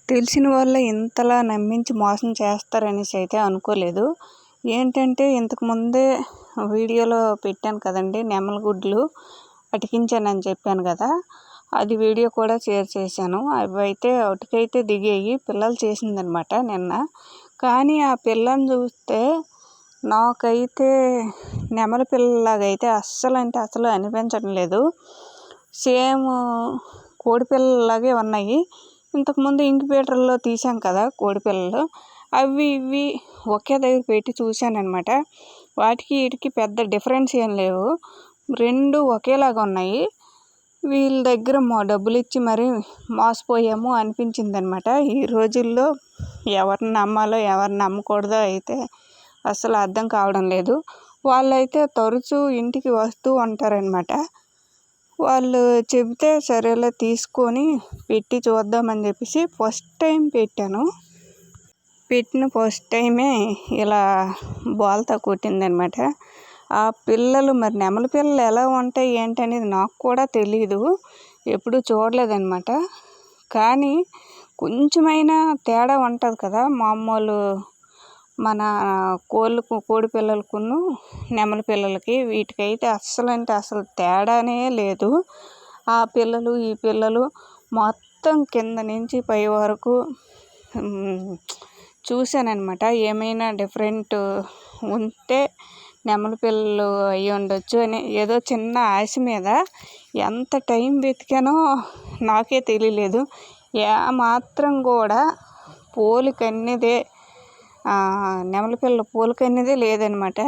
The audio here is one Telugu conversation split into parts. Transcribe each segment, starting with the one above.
తెలిసిన వాళ్ళే ఇంతలా నమ్మించి మోసం చేస్తారనేసి అయితే అనుకోలేదు. ఏంటంటే ఇంతకుముందే వీడియోలో పెట్టాను కదండీ! నెమలి గుడ్లు అతికించానని చెప్పాను కదా! అది వీడియో కూడా షేర్ చేశాను. అవైతే అటుకైతే దిగాయి. పిల్లలు చేసిందనమాట నిన్న. కానీ ఆ పిల్లని చూస్తే నాకైతే నెమలి పిల్లలాగైతే అస్సలు అనిపించడం లేదు. సేమ్ కోడి పిల్లలాగే ఉన్నాయి. ఇంతకుముందు ఇంక్యుబేటర్లో తీసాం కదా కోడిపిల్లలు, అవి ఇవి ఒకే దగ్గర పెట్టి చూశానమాట. వాటికి వీటికి పెద్ద డిఫరెన్స్ ఏం లేవు, రెండు ఒకేలాగా ఉన్నాయి. వీళ్ళ దగ్గర డబ్బులు ఇచ్చి మరీ మోసపోయాము అనిపించింది అనమాట. ఈ రోజుల్లో ఎవరిని నమ్మాలో ఎవరిని నమ్మకూడదో అయితే అసలు అర్థం కావడం లేదు. వాళ్ళైతే తరచూ ఇంటికి వస్తూ ఉంటారనమాట. వాళ్ళు చెబితే సరేలే తీసుకొని పెట్టి చూద్దామని చెప్పేసి ఫస్ట్ టైం పెట్టాను. పెట్టిన ఫస్ట్ టైమే ఇలా బోల్తా కొట్టిందనమాట. ఆ పిల్లలు మరి నెమలి పిల్లలు ఎలా ఉంటాయి ఏంటనేది నాకు కూడా తెలీదు, ఎప్పుడూ చూడలేదన్నమాట. కానీ కొంచెమైనా తేడా ఉంటుంది కదా మామూలు మన కోడి పిల్లలకును నెమలి పిల్లలకి. వీటికైతే అసలు తేడానే లేదు. ఆ పిల్లలు ఈ పిల్లలు మొత్తం కింద నుంచి పై వరకు చూశానన్నమాట. ఏమైనా డిఫరెంట్ ఉంటే నెమలి పిల్లలు అయ్యి ఉండొచ్చు అని ఏదో చిన్న ఆశ మీద ఎంత టైం వెతికానో నాకే తెలియలేదు. మాత్రం కూడా పోలికన్నదే నెమలి పిల్లల పోలికన్నదే లేదనమాట.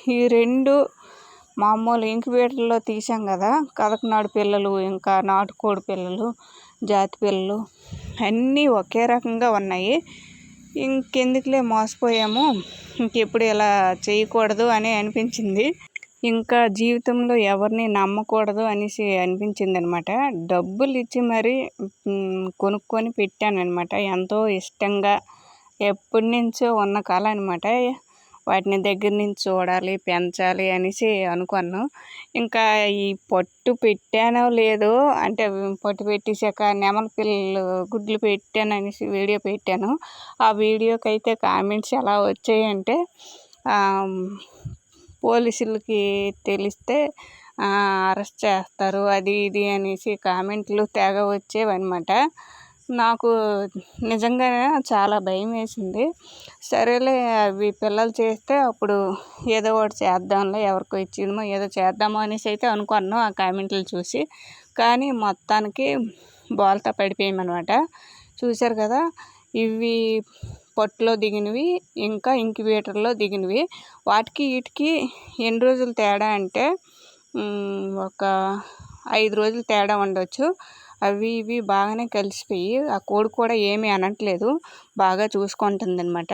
ఈ రెండు మామూలు ఇంక్యుబేటర్లో తీసాం కదా, కదకనాడు పిల్లలు ఇంకా నాటుకోడి పిల్లలు జాతి పిల్లలు అన్నీ ఒకే రకంగా ఉన్నాయి. ఇంకెందుకులే మోసపోయాము, ఇంకెప్పుడు ఇలా చేయకూడదు అని అనిపించింది. ఇంకా జీవితంలో ఎవరిని నమ్మకూడదు అనేసి అనిపించింది అనమాట. డబ్బులు ఇచ్చి మరీ కొనుక్కొని పెట్టానమాట. ఎంతో ఇష్టంగా ఎప్పటి నుంచో ఉన్న కళ అనమాట. వాటిని దగ్గర నుంచి చూడాలి, పెంచాలి అనేసి అనుకున్నాను. ఇంకా ఈ పట్టు పెట్టానో లేదో, అంటే పట్టు పెట్టేశాక నెమలి పిల్లలు గుడ్లు పెట్టాను అనేసి వీడియో పెట్టాను. ఆ వీడియోకి అయితే కామెంట్స్ ఎలా వచ్చాయంటే, పోలీసులకి తెలిస్తే అరెస్ట్ చేస్తారు అది ఇది అనేసి కామెంట్లు తెగ వచ్చేవన్నమాట. నాకు నిజంగానే చాలా భయం వేసింది. సరేలే అవి పిల్లలు చేస్తే అప్పుడు ఏదో ఒకటి చేద్దాంలే, ఎవరికో ఇచ్చిందో ఏదో చేద్దామో అనేసి అయితే అనుకున్నాను ఆ కామెంట్లు చూసి. కానీ మొత్తానికి బోల్తా పడిపోయామన్నమాట. చూశారు కదా, ఇవి పొట్టులో దిగినవి, ఇంకా ఇంక్యుబేటర్లో దిగినవి. వాటికి వీటికి ఎన్ని రోజులు తేడా అంటే ఒక 5 రోజులు తేడా ఉండొచ్చు. అవి ఇవి బాగానే కలిసిపోయి ఆ కోడి కూడా ఏమీ అనట్లేదు, బాగా చూసుకుంటుంది అనమాట.